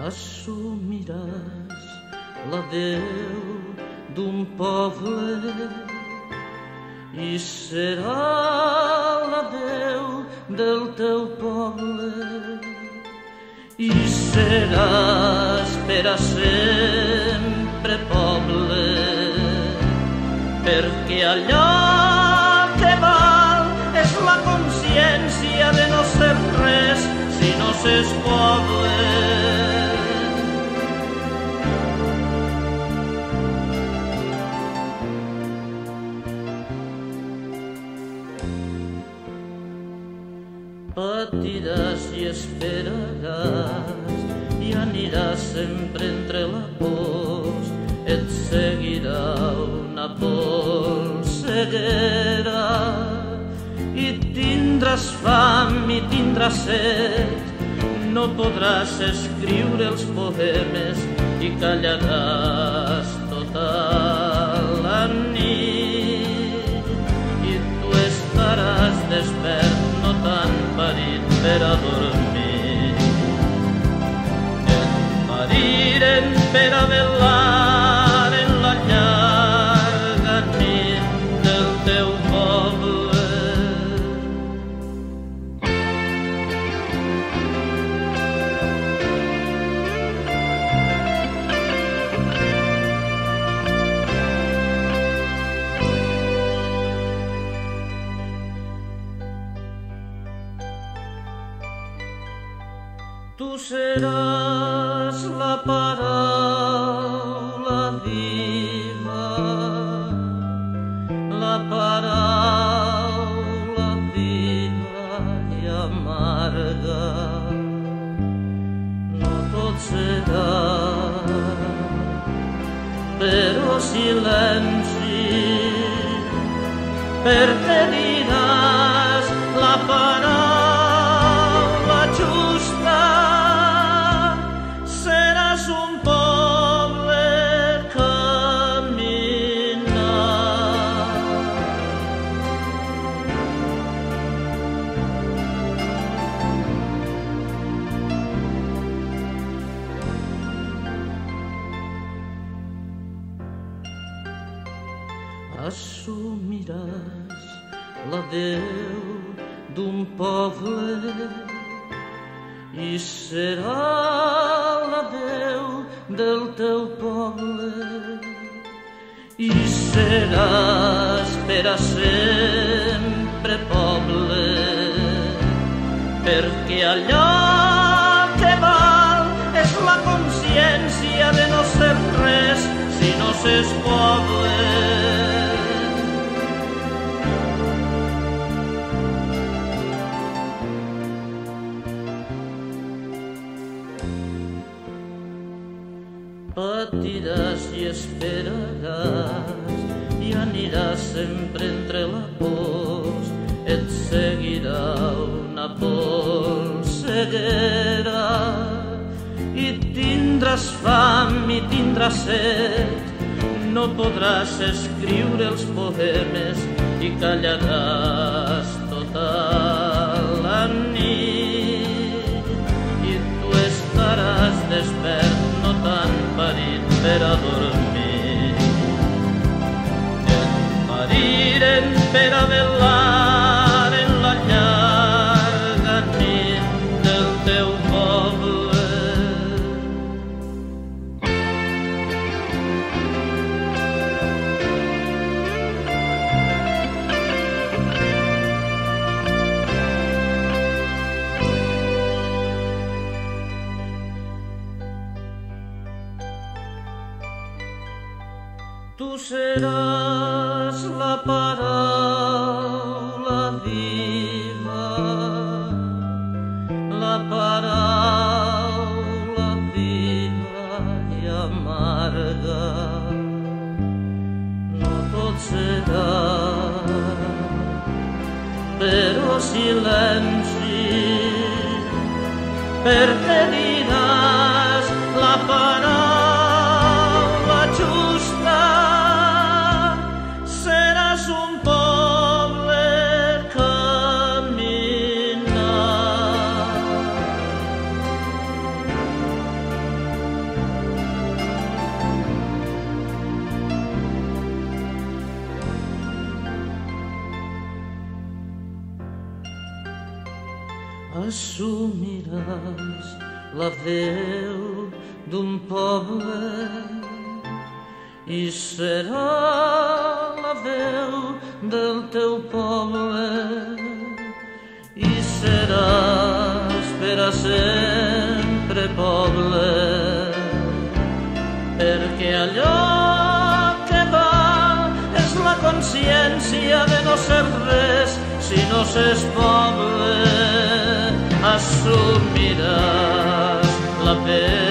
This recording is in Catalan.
assumiràs la veu d'un poble i serà la veu del teu poble i seràs per a sempre poble, perquè allò que val és la consciència de no ser res si no s'és poble. Patiràs i esperaràs i aniràs sempre entre la pols, et seguirà una polseguera i tindràs fam i tindràs set, no podràs escriure els poemes i callaràs tota la nit i tu estaràs despert, no tan parit per a dormir. Et pariren per a velar en la llarga nit del teu poble. Tu seràs la paraula viva, la paraula viva i amarga. No tot serà, però silenci, perquè diràs la paraula justa. Seràs un poble caminant. Assumiràs la veu d'un poble i serà la veu del teu poble i seràs per a sempre poble, perquè allò que val és la consciència de no ser res si no s'és poble. Patiràs i esperaràs i aniràs sempre entre la pols, et seguirà una polseguera i tindràs fam i tindràs set, no podràs escriure els poemes i callaràs tota la nit i tu estaràs despert, no tan parit per a dormir. Et pariren per a velar en la llarga nit del teu poble. Tu seràs la paraula viva, la paraula viva i amarga. No tot serà, però silenci, perquè diràs la paraula justa. Seràs un poble caminant. assumiràs la veu d'un poble i serà la veu del teu poble i seràs per a sempre poble, perquè allò que val és la consciència de no ser res si no s'és poble. Assumiràs la pena